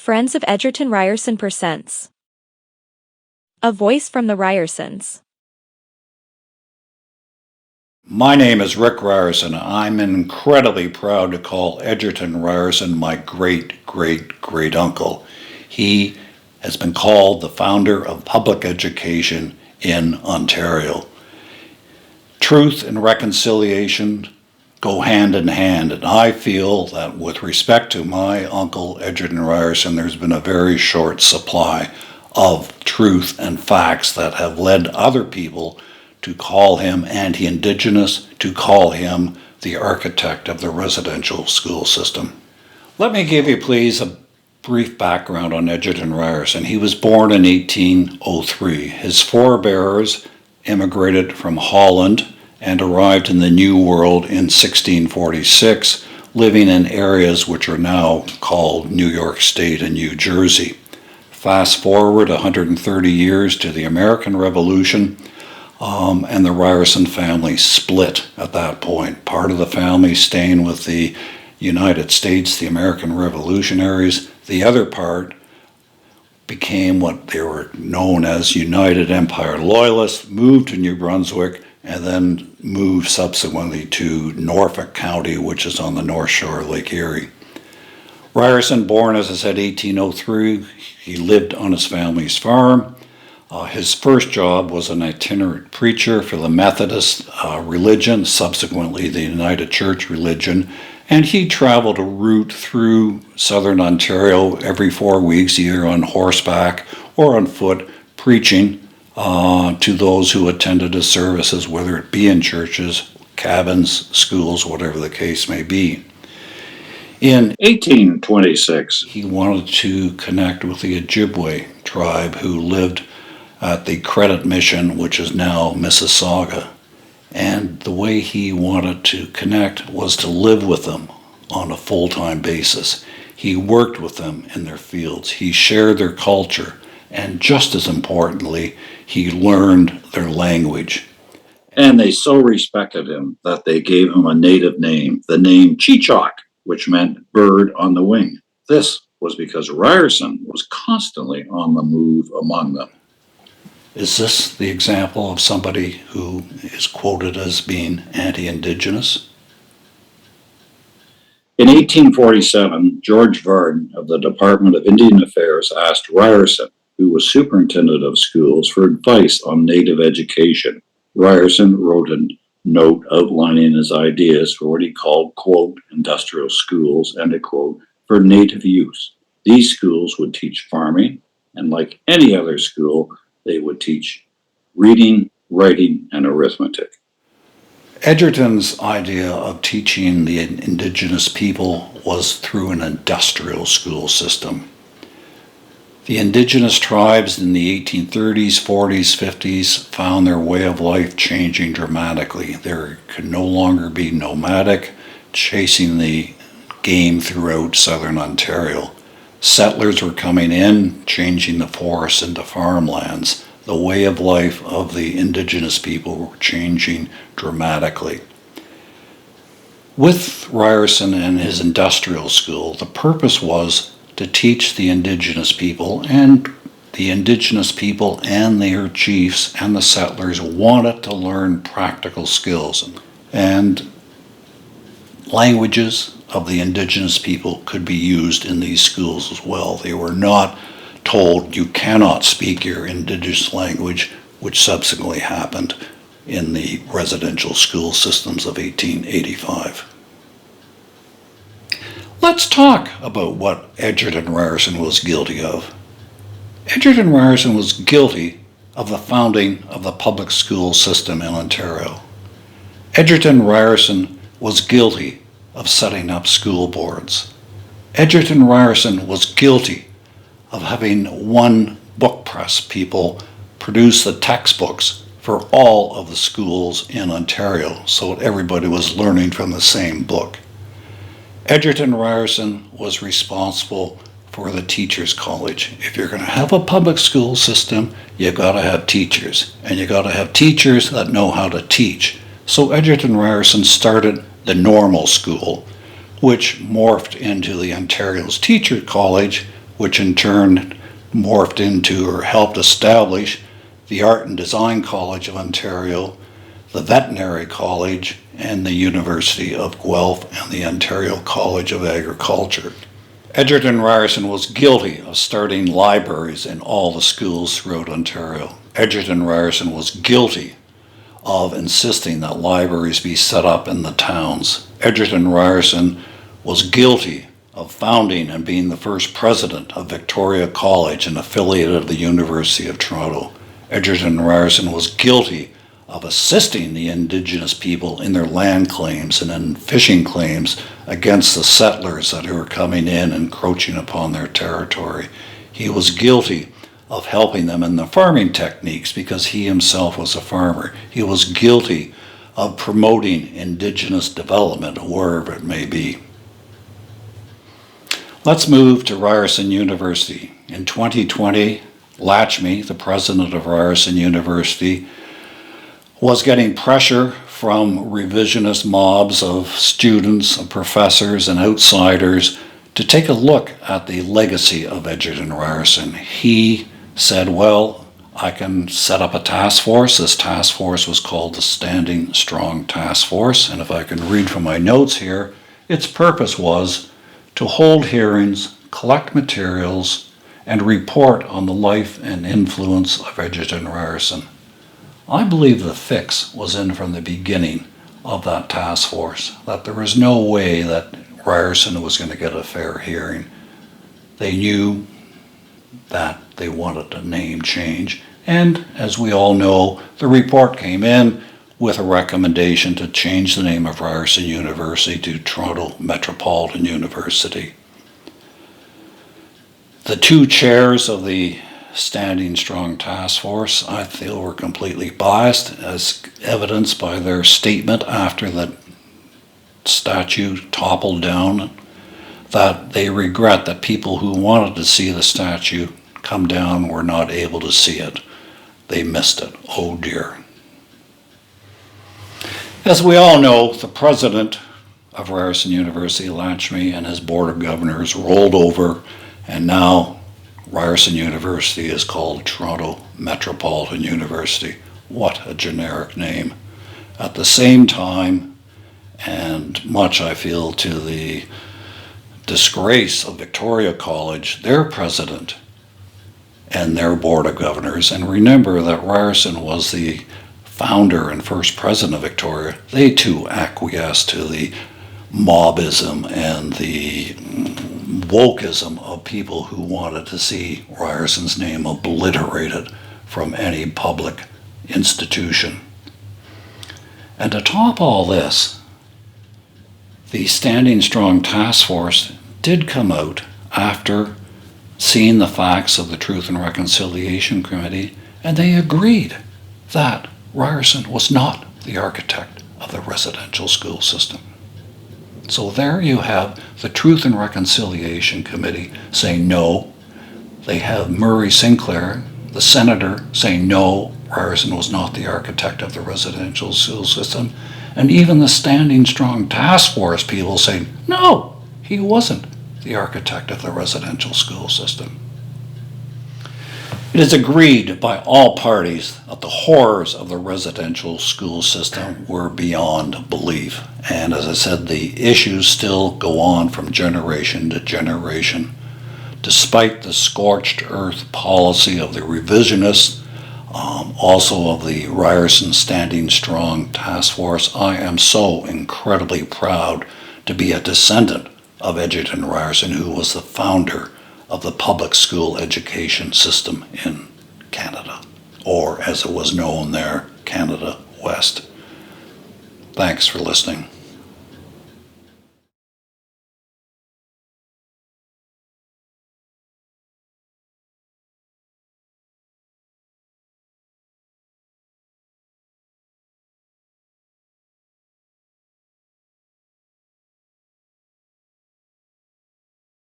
Friends of Egerton Ryerson presents A Voice from the Ryersons. My name is Rick Ryerson. I'm incredibly proud to call Egerton Ryerson my great-great-great-uncle. He has been called the founder of public education in Ontario. Truth and reconciliation go hand in hand, and I feel that with respect to my uncle Egerton Ryerson, there's been a very short supply of truth and facts that have led other people to call him anti-Indigenous, to call him the architect of the residential school system. Let me give you, please, a brief background on Egerton Ryerson. He was born in 1803. His forebears immigrated from Holland and arrived in the New World in 1646, living in areas which are now called New York State and New Jersey. Fast forward 130 years to the American Revolution, and the Ryerson family split at that point. Part of the family staying with the United States, the American Revolutionaries. The other part became what they were known as United Empire Loyalists, moved to New Brunswick, and then moved subsequently to Norfolk County, which is on the north shore of Lake Erie. Ryerson, born, as I said, 1803, he lived on his family's farm. His first job was an itinerant preacher for the Methodist religion, subsequently the United Church religion, and he traveled a route through southern Ontario every 4 weeks, either on horseback or on foot, preaching to those who attended his services, whether it be in churches, cabins, schools, whatever the case may be. In 1826, he wanted to connect with the Ojibwe tribe who lived at the Credit Mission, which is now Mississauga. And the way he wanted to connect was to live with them on a full-time basis. He worked with them in their fields. He shared their culture. And just as importantly, he learned their language. And they so respected him that they gave him a native name, the name Cheechak, which meant bird on the wing. This was because Ryerson was constantly on the move among them. Is this the example of somebody who is quoted as being anti-Indigenous? In 1847, George Varden of the Department of Indian Affairs asked Ryerson, who was superintendent of schools, for advice on Native education. Ryerson wrote a note outlining his ideas for what he called, quote, industrial schools, end of quote, for Native use. These schools would teach farming, and like any other school, they would teach reading, writing, and arithmetic. Egerton's idea of teaching the Indigenous people was through an industrial school system. The Indigenous tribes in the 1830s, 40s, 50s found their way of life changing dramatically. There could no longer be nomadic, chasing the game throughout southern Ontario. Settlers were coming in, changing the forests into farmlands. The way of life of the Indigenous people were changing dramatically. With Ryerson and his industrial school, the purpose was to teach the Indigenous people, and the Indigenous people and their chiefs and the settlers wanted to learn practical skills, and languages of the Indigenous people could be used in these schools as well. They were not told you cannot speak your Indigenous language, which subsequently happened in the residential school systems of 1885. Let's talk about what Egerton Ryerson was guilty of. Egerton Ryerson was guilty of the founding of the public school system in Ontario. Egerton Ryerson was guilty of setting up school boards. Egerton Ryerson was guilty of having one book press people produce the textbooks for all of the schools in Ontario, so everybody was learning from the same book. Egerton Ryerson was responsible for the Teachers College. If you're going to have a public school system, you've got to have teachers, and you've got to have teachers that know how to teach. So Egerton Ryerson started the normal school, which morphed into the Ontario's Teacher College, which in turn morphed into or helped establish the Art and Design College of Ontario, the Veterinary College, and the University of Guelph and the Ontario College of Agriculture. Egerton Ryerson was guilty of starting libraries in all the schools throughout Ontario. Egerton Ryerson was guilty of insisting that libraries be set up in the towns. Egerton Ryerson was guilty of founding and being the first president of Victoria College, an affiliate of the University of Toronto. Egerton Ryerson was guilty of assisting the Indigenous people in their land claims and in fishing claims against the settlers that were coming in and encroaching upon their territory. He was guilty of helping them in the farming techniques because he himself was a farmer. He was guilty of promoting Indigenous development wherever it may be. Let's move to Ryerson University. In 2020, Latchme, the president of Ryerson University, was getting pressure from revisionist mobs of students, of professors, and outsiders to take a look at the legacy of Egerton Ryerson. He said, well, I can set up a task force. This task force was called the Standing Strong Task Force, and if I can read from my notes here, its purpose was to hold hearings, collect materials, and report on the life and influence of Egerton Ryerson. I believe the fix was in from the beginning of that task force, that there was no way that Ryerson was going to get a fair hearing. They knew that they wanted a name change, and as we all know, the report came in with a recommendation to change the name of Ryerson University to Toronto Metropolitan University. The two chairs of the Standing Strong Task Force, I feel, were completely biased, as evidenced by their statement after the statue toppled down, that they regret that people who wanted to see the statue come down were not able to see it. They missed it. Oh dear. As we all know, the president of Ryerson University, Latchme, and his board of governors rolled over, and now Ryerson University is called Toronto Metropolitan University. What a generic name. At the same time, and much I feel to the disgrace of Victoria College, their president and their board of governors, and remember that Ryerson was the founder and first president of Victoria, they too acquiesced to the mobism and the wokeism of people who wanted to see Ryerson's name obliterated from any public institution. And to top all this, the Standing Strong Task Force did come out after seeing the facts of the Truth and Reconciliation Committee, and they agreed that Ryerson was not the architect of the residential school system. So there you have the Truth and Reconciliation Committee saying no. They have Murray Sinclair, the senator, saying no, Ryerson was not the architect of the residential school system. And even the Standing Strong Task Force people saying, no, he wasn't the architect of the residential school system. It is agreed by all parties that the horrors of the residential school system were beyond belief. And as I said, the issues still go on from generation to generation. Despite the scorched earth policy of the revisionists, also of the Ryerson Standing Strong Task Force, I am so incredibly proud to be a descendant of Egerton Ryerson, who was the founder of the public school education system in Canada, or as it was known there, Canada West. Thanks for listening.